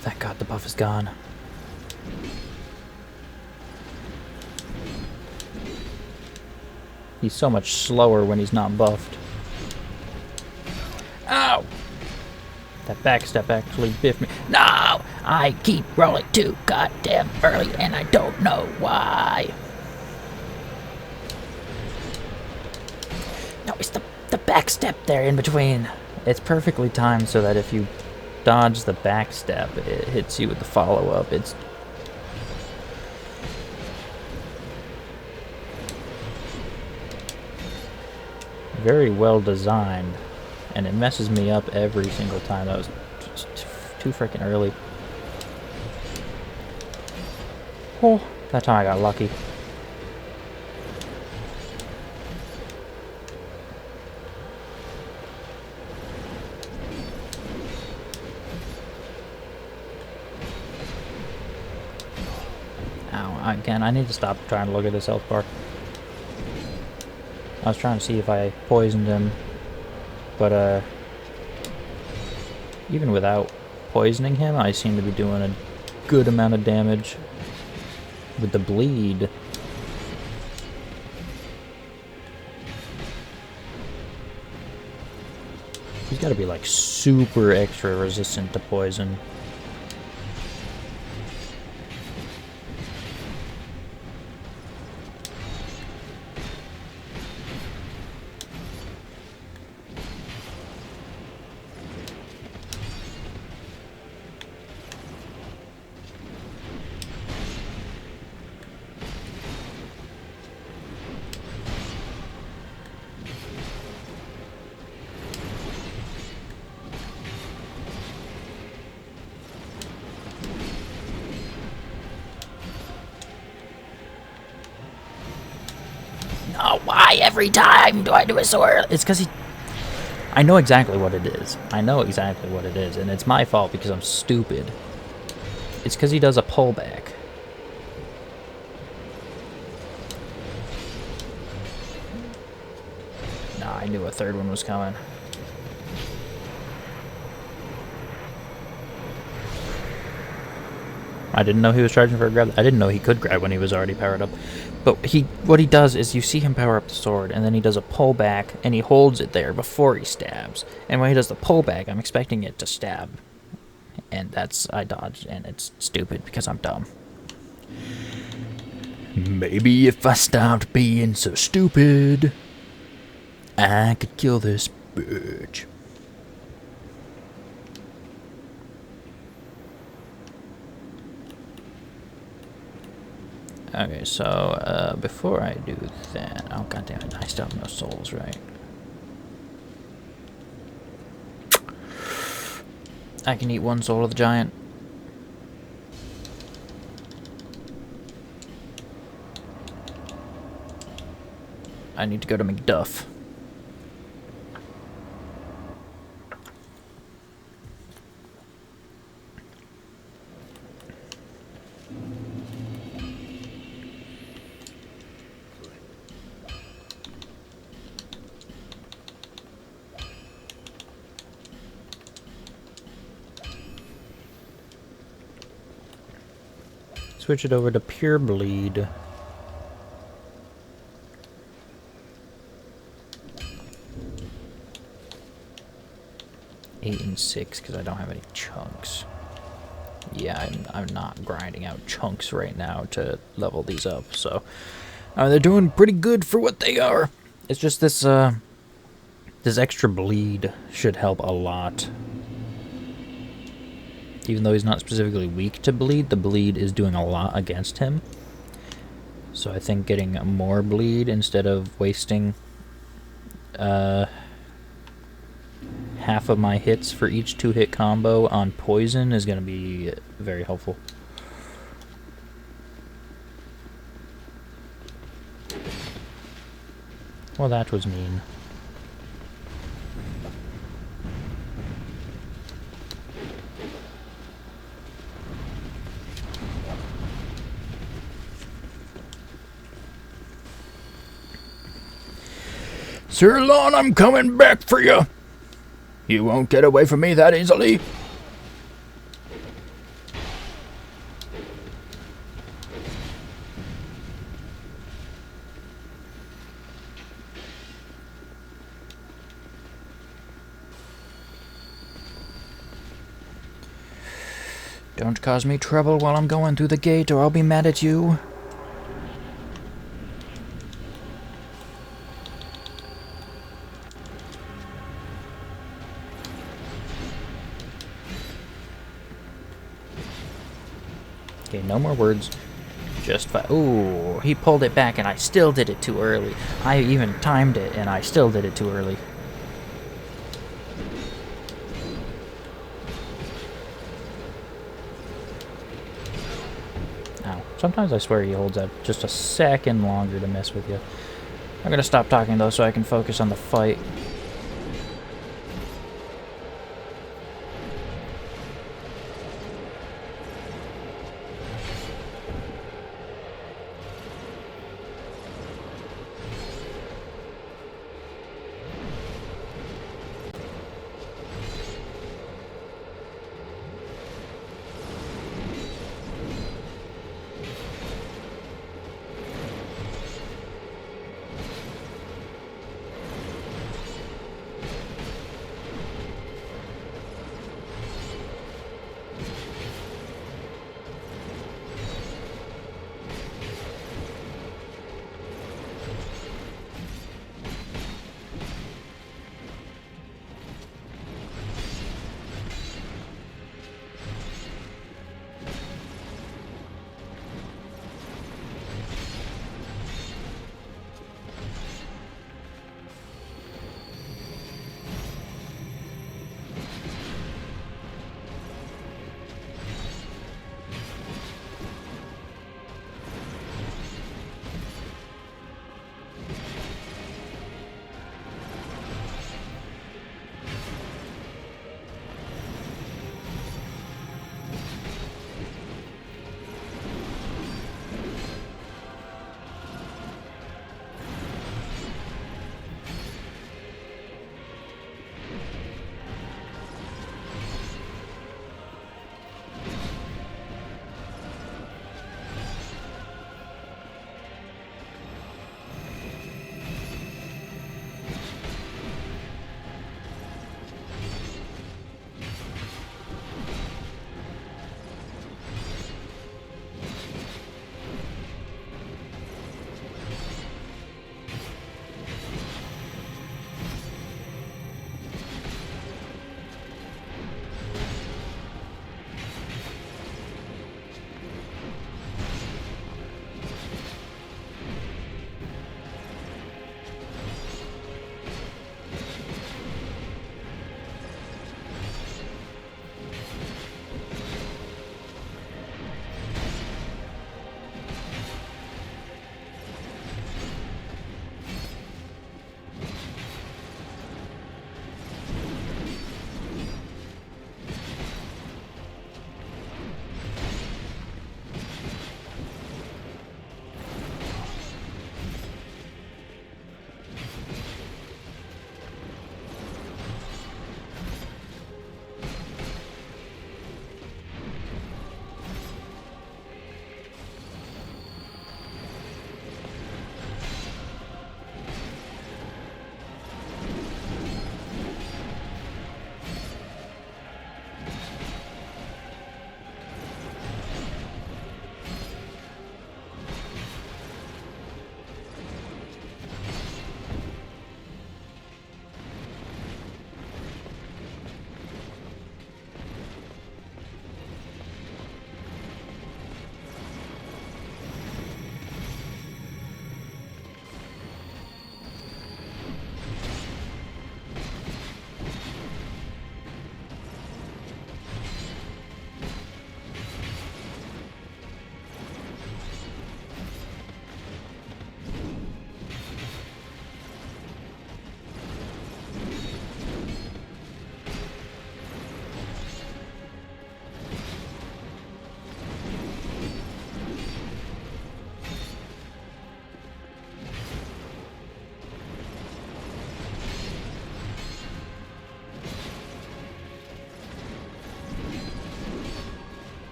Thank God the buff is gone. He's so much slower when he's not buffed. Ow! That backstep actually biffed me. No! I keep rolling too goddamn early and I don't know why. No, it's the backstep there in between. It's perfectly timed so that if you dodge the backstep, it hits you with the follow-up. It's very well designed, and it messes me up every single time. That was just too freaking early. Oh, that time I got lucky. Ow, again, I need to stop trying to look at this health bar. I was trying to see if I poisoned him, but even without poisoning him, I seem to be doing a good amount of damage with the bleed. He's got to be like super extra resistant to poison. die every time do I do a sword? It's because he... I know exactly what it is. I know exactly what it is, and it's my fault because I'm stupid. It's because he does a pullback. Nah, I knew a third one was coming. I didn't know he was charging for a grab. I didn't know he could grab when he was already powered up. But what he does is you see him power up the sword, and then he does a pullback, and he holds it there before he stabs. And when he does the pullback, I'm expecting it to stab. And I dodged, and it's stupid because I'm dumb. Maybe if I stopped being so stupid, I could kill this bitch. Okay, so, before I do that... Oh, goddammit, I still have no souls, right? I can eat one soul of the giant. I need to go to McDuff. Switch it over to Pure Bleed. Eight and 6 because I don't have any chunks. Yeah, I'm not grinding out chunks right now to level these up, so they're doing pretty good for what they are. It's just this this extra bleed should help a lot. Even though he's not specifically weak to bleed, the bleed is doing a lot against him. So I think getting more bleed instead of wasting half of my hits for each 2-hit combo on poison is going to be very helpful. Well, that was mean. Sir Lon, I'm coming back for you. You won't get away from me that easily. Don't cause me trouble while I'm going through the gate, or I'll be mad at you. Okay, no more words. Just ooh, he pulled it back and I still did it too early. I even timed it and I still did it too early. Ow. Sometimes I swear he holds out just a second longer to mess with you. I'm gonna stop talking though so I can focus on the fight.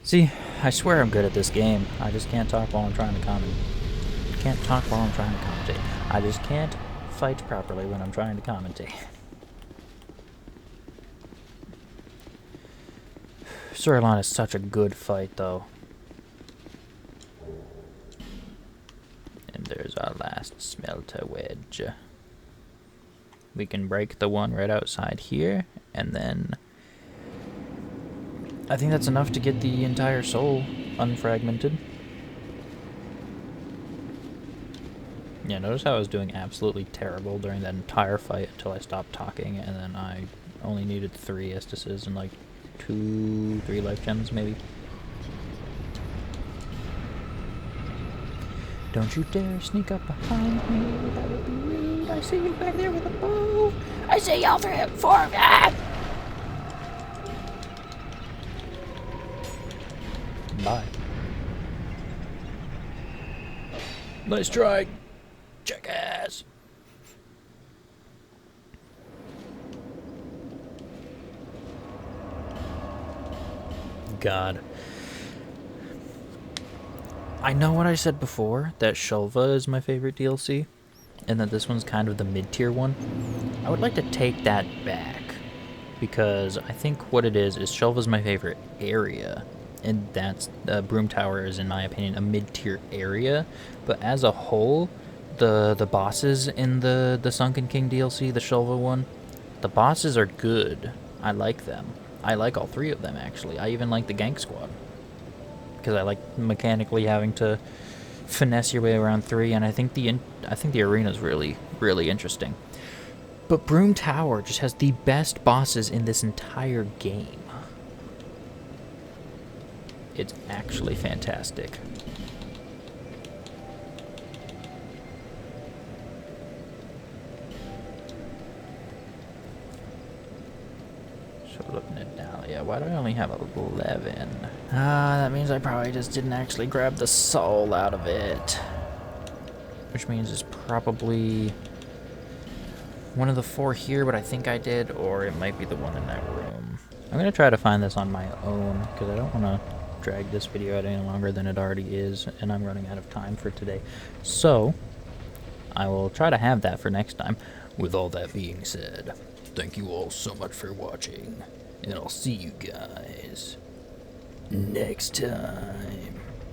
See, I swear I'm good at this game. I just can't talk while I'm trying to commentate. I just can't fight properly when I'm trying to commentate. Storyline is such a good fight, though. And there's our last smelter wedge. We can break the one right outside here, and then I think that's enough to get the entire soul unfragmented. Yeah, notice how I was doing absolutely terrible during that entire fight until I stopped talking, and then I only needed 3 Estises and like 2-3 life gems, maybe. Don't you dare sneak up behind me, that would be rude. I see you back there with a bow. I see y'all 3 and 4 of that. Bye. Nice try, jackass. God. I know what I said before, that Shulva is my favorite DLC, and that this one's kind of the mid-tier one. I would like to take that back, because I think what it is Shulva's my favorite area, and that's, Brume Tower is, in my opinion, a mid-tier area, but as a whole, the bosses in the Sunken King DLC, the Shulva one, the bosses are good. I like them. I like all 3 of them, actually. I even like the Gank Squad, because I like mechanically having to finesse your way around 3, and I think the arena's really, really interesting. But Brume Tower just has the best bosses in this entire game. It's actually fantastic. So looking at Dahlia, why do I only have 11? That means I probably just didn't actually grab the soul out of it. Which means it's probably one of the 4 here, but I think I did, or it might be the one in that room. I'm gonna try to find this on my own, because I don't want to drag this video out any longer than it already is, and I'm running out of time for today. So, I will try to have that for next time. With all that being said, thank you all so much for watching, and I'll see you guys next time.